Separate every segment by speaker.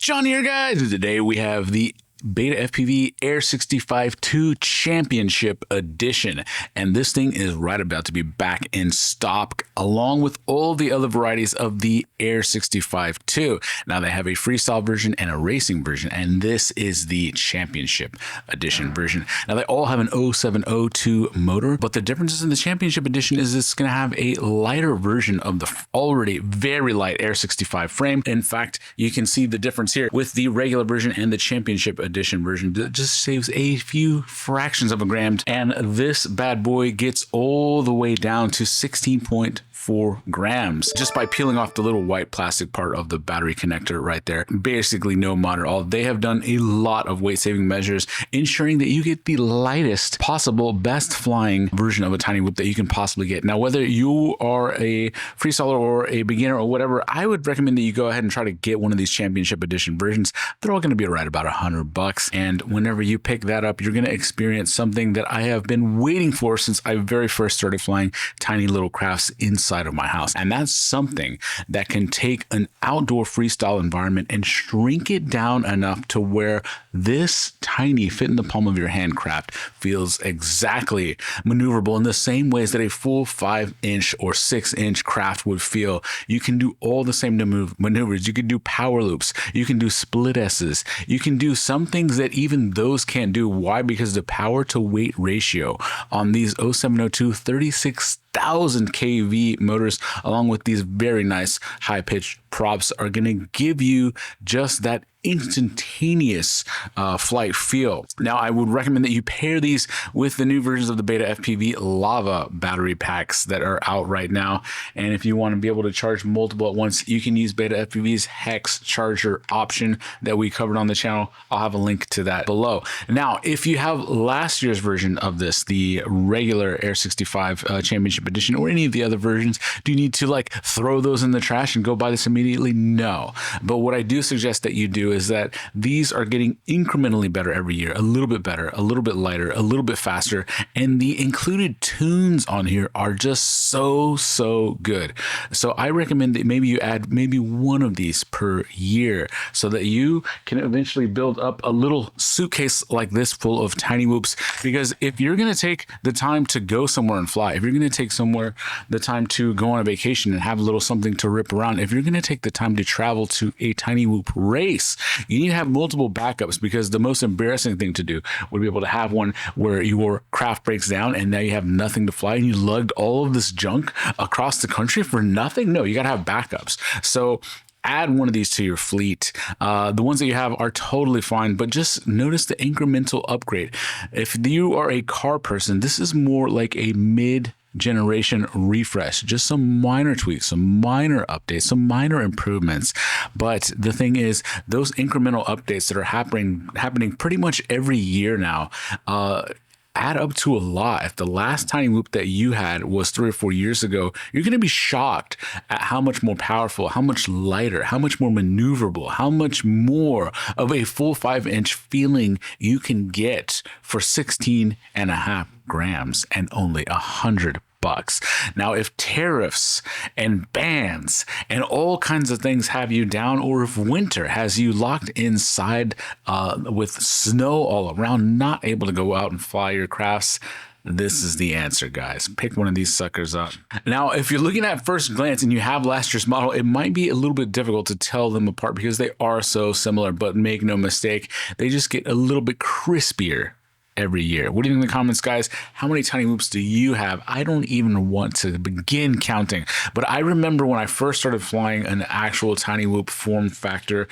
Speaker 1: John here, guys. Today we have the Beta FPV Air65 2 Championship Edition, and this thing is right about to be back in stock along with all the other varieties of the Air65 2. Now they have a freestyle version and a racing version, and this is the Championship Edition version. Now they all have an 0702 motor, but the differences in the Championship Edition is it's going to have a lighter version of the already very light Air65 frame. In fact, you can see the difference here with the regular version and the Championship Edition version. That just saves a few fractions of a gram, and this bad boy gets all the way down to 16.4 grams just by peeling off the little white plastic part of the battery connector right there. Basically no mod at all. They have done a lot of weight saving measures, ensuring that you get the lightest possible, best flying version of a tiny whoop that you can possibly get. Now, whether you are a freestyler or a beginner or whatever, I would recommend that you go ahead and try to get one of these Championship Edition versions. They're all going to be right about $100. And whenever you pick that up, you're going to experience something that I have been waiting for since I very first started flying tiny little crafts inside of my house. And that's something that can take an outdoor freestyle environment and shrink it down enough to where this tiny fit in the palm of your hand craft feels exactly maneuverable in the same ways that a full 5-inch or 6-inch craft would feel. You can do all the same maneuvers. You can do power loops. You can do split S's. You can do some things that even those can't do. Why? Because the power to weight ratio on these 0702 36,000 kV motors, along with these very nice high-pitched props, are going to give you just that instantaneous flight feel. Now, I would recommend that you pair these with the new versions of the Beta FPV Lava battery packs that are out right now. And if you want to be able to charge multiple at once, you can use Beta FPV's Hex charger option that we covered on the channel. I'll have a link to that below. Now, if you have last year's version of this, the regular Air65 Championship Edition, or any of the other versions, do you need to like throw those in the trash and go buy this immediately? No. But what I do suggest that you do is that these are getting incrementally better every year, a little bit better, a little bit lighter, a little bit faster, and the included tunes on here are just so good. So I recommend that maybe you add maybe one of these per year so that you can eventually build up a little suitcase like this full of tiny whoops. Because if you're going to take the time to go somewhere and fly, if you're going to take somewhere the time to go on a vacation and have a little something to rip around, if you're going to take the time to travel to a tiny whoop race, you need to have multiple backups, because the most embarrassing thing to do would be able to have one where your craft breaks down and now you have nothing to fly and you lugged all of this junk across the country for nothing. No, you got to have backups. So add one of these to your fleet. The ones that you have are totally fine, but just notice the incremental upgrade. If you are a car person, this is more like a mid-generation refresh, just some minor tweaks, some minor updates, some minor improvements. But the thing is, those incremental updates that are happening pretty much every year now, add up to a lot. If the last tiny whoop that you had was 3 or 4 years ago, you're going to be shocked at how much more powerful, how much lighter, how much more maneuverable, how much more of a full 5-inch feeling you can get for 16.5 grams and only $100. Now, if tariffs and bans and all kinds of things have you down, or if winter has you locked inside with snow all around, not able to go out and fly your crafts, this is the answer, guys. Pick one of these suckers up. Now, if you're looking at first glance and you have last year's model, it might be a little bit difficult to tell them apart because they are so similar, but make no mistake, they just get a little bit crispier every year. What do you think in the comments, guys? How many tiny whoops do you have? I don't even want to begin counting, but I remember when I first started flying an actual tiny whoop form factor,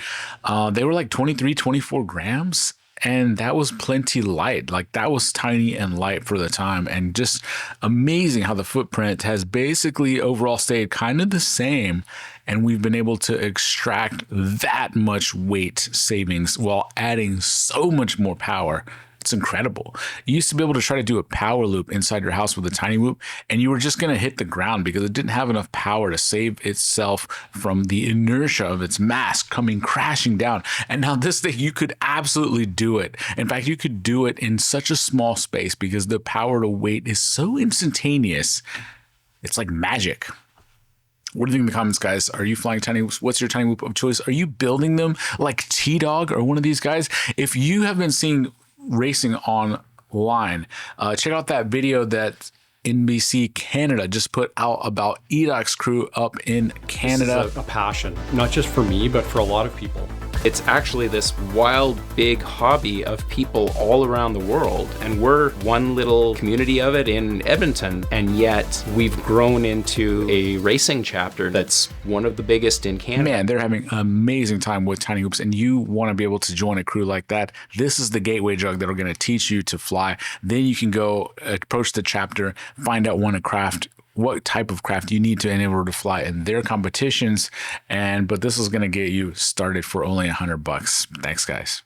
Speaker 1: they were like 23, 24 grams. And that was plenty light. Like, that was tiny and light for the time, and just amazing how the footprint has basically overall stayed kind of the same. And we've been able to extract that much weight savings while adding so much more power. It's incredible. You used to be able to try to do a power loop inside your house with a tiny whoop, and you were just going to hit the ground because it didn't have enough power to save itself from the inertia of its mass coming crashing down. And now this thing, you could absolutely do it. In fact, you could do it in such a small space because the power to weight is so instantaneous. It's like magic. What do you think in the comments, guys? Are you flying tiny whoops? What's your tiny whoop of choice? Are you building them like T-Dog or one of these guys? If you have been seeing racing online, check out that video that NBC Canada just put out about EDOC's crew up in Canada.
Speaker 2: This is a passion, not just for me, but for a lot of people.
Speaker 3: It's actually this wild, big hobby of people all around the world, and we're one little community of it in Edmonton, and yet we've grown into a racing chapter that's one of the biggest in Canada.
Speaker 1: Man, they're having an amazing time with tiny hoops, and you want to be able to join a crew like that. This is the gateway drug that are going to teach you to fly. Then you can go approach the chapter, find out what type of craft you need to enable to fly in their competitions. But this is going to get you started for only $100. Thanks, guys.